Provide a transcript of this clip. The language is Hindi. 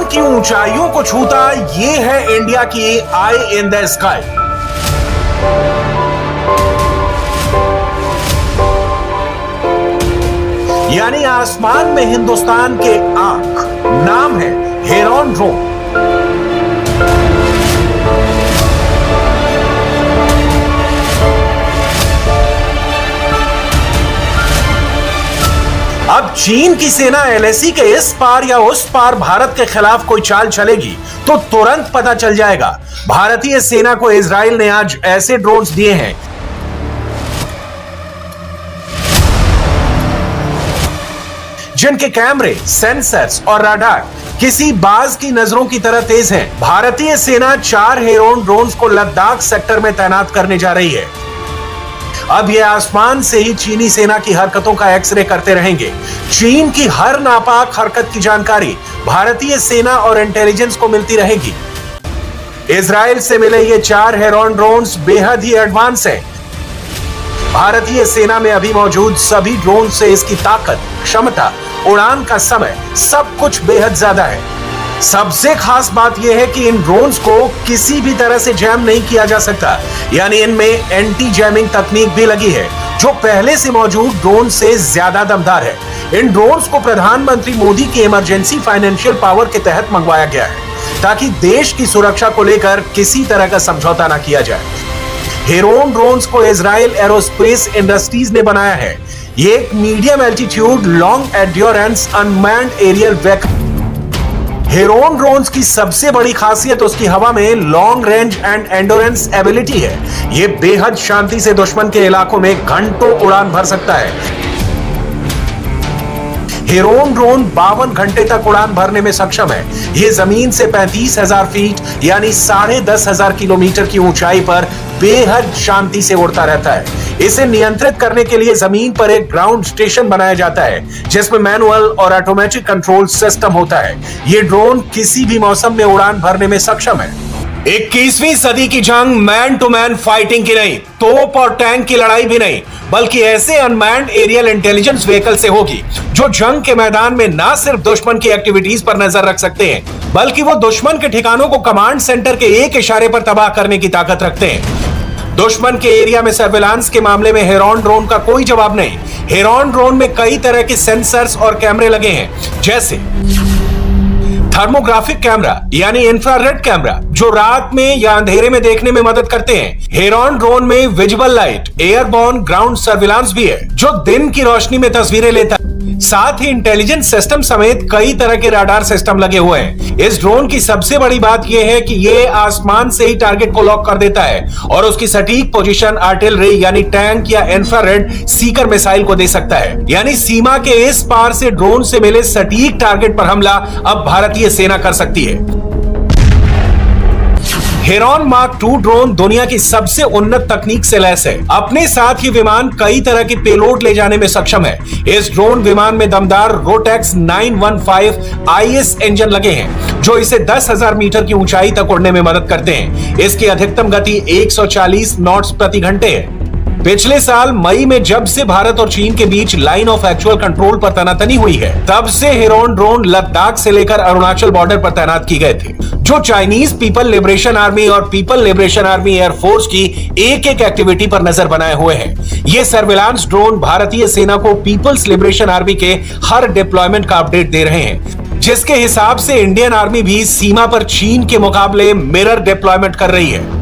की ऊंचाइयों को छूता, ये है इंडिया की आई इन द स्काई। यानी आसमान में हिंदुस्तान के आंख। नाम है हेरॉन ड्रोन। अब चीन की सेना एलएसी के इस पार या उस पार भारत के खिलाफ कोई चाल चलेगी तो तुरंत पता चल जाएगा। भारतीय सेना को इजराइल ने आज ऐसे ड्रोन्स दिए हैं जिनके कैमरे, सेंसर्स और रडार किसी बाज की नजरों की तरह तेज हैं। भारतीय सेना 4 हेरॉन ड्रोन्स को लद्दाख सेक्टर में तैनात करने जा रही है। अब ये आसमान से ही चीनी सेना की हरकतों का एक्सरे करते रहेंगे। चीन की हर नापाक हरकत की जानकारी भारतीय सेना और इंटेलिजेंस को मिलती रहेगी। इजराइल से मिले ये 4 हेरॉन ड्रोन्स बेहद ही एडवांस हैं। भारतीय सेना में अभी मौजूद सभी ड्रोन से इसकी ताकत, क्षमता, उड़ान का समय सब कुछ बेहद ज्यादा है। सबसे खास बात यह है कि इन ड्रोन्स को किसी भी तरह से जैम नहीं किया जा सकता, यानी इनमें एंटी जैमिंग तकनीक भी लगी है जो पहले से मौजूद ड्रोन से ज्यादा दमदार है। इन ड्रोन्स को प्रधानमंत्री मोदी की इमरजेंसी फाइनेंशियल पावर के तहत मंगवाया गया है ताकि देश की सुरक्षा को लेकर किसी तरह का समझौता न किया जाए। हेरॉन ड्रोन्स को इजराइल एरोस्पेस इंडस्ट्रीज ने बनाया है। ये एक medium altitude long endurance unmanned aerial vehicle. Heron drones की सबसे बड़ी खासियत उसकी हवा में long range and endurance ability है। ये बेहद शांति से दुश्मन के इलाकों में घंटों उड़ान भर सकता है। हेरॉन ड्रोन 52 घंटे तक उड़ान भरने में सक्षम है। ये जमीन से 35,000 फीट यानी 10,500 किलोमीटर की ऊंचाई पर बेहद शांति से उड़ता रहता है। इसे नियंत्रित करने के लिए जमीन पर एक ग्राउंड स्टेशन बनाया जाता है जिसमें मैनुअल और ऑटोमेटिक कंट्रोल सिस्टम होता है। ये ड्रोन किसी भी मौसम में उड़ान भरने में सक्षम है। 21वीं सदी की जंग मैन टू मैन फाइटिंग की नहीं, तोप और टैंक की लड़ाई भी नहीं, बल्कि ऐसे अनमैन्ड एरियल इंटेलिजेंस व्हीकल से होगी जो जंग के मैदान में ना सिर्फ दुश्मन की एक्टिविटीज पर नजर रख सकते हैं बल्कि वो दुश्मन के ठिकानों को कमांड सेंटर के एक इशारे पर तबाह करने की ताकत रखते हैं। दुश्मन के एरिया में सर्विलांस के मामले में हेरॉन ड्रोन का कोई जवाब नहीं। हेरॉन ड्रोन में कई तरह के सेंसर्स और कैमरे लगे हैं, जैसे थर्मोग्राफिक कैमरा यानी इंफ्रारेड कैमरा जो रात में या अंधेरे में देखने में मदद करते हैं। हेरॉन ड्रोन में visible light, airborne ground surveillance भी है जो दिन की रोशनी में तस्वीरें लेता है। साथ ही इंटेलिजेंस सिस्टम समेत कई तरह के रडार सिस्टम लगे हुए हैं। इस ड्रोन की सबसे बड़ी बात यह है कि यह आसमान से ही टारगेट को लॉक कर देता है और उसकी सटीक पोजीशन आर्टिलरी यानी टैंक या इंफ्रारेड सीकर मिसाइल को दे सकता है। यानी सीमा के इस पार से ड्रोन से मिले सटीक टारगेट पर हमला अब भारतीय सेना कर सकती है। हेरॉन मार्क 2 ड्रोन दुनिया की सबसे उन्नत तकनीक से लैस है। अपने साथ ही विमान कई तरह के पेलोड ले जाने में सक्षम है। इस ड्रोन विमान में दमदार रोटेक्स 915 IS इंजन लगे हैं जो इसे 10,000 मीटर की ऊंचाई तक उड़ने में मदद करते हैं। इसकी अधिकतम गति 140 नॉट्स प्रति घंटे है। पिछले साल मई में जब से भारत और चीन के बीच लाइन ऑफ एक्चुअल कंट्रोल पर तनातनी हुई है तब से हेरॉन ड्रोन लद्दाख से लेकर अरुणाचल बॉर्डर पर तैनात की गए थे जो चाइनीज पीपल लिबरेशन आर्मी और पीपल लिबरेशन आर्मी एयरफोर्स की एक एक एक्टिविटी पर नजर बनाए हुए हैं। ये सर्विलांस ड्रोन भारतीय सेना को पीपल्स लिबरेशन आर्मी के हर डिप्लॉयमेंट का अपडेट दे रहे हैं, जिसके हिसाब से इंडियन आर्मी भी सीमा पर चीन के मुकाबले मिरर डिप्लॉयमेंट कर रही है।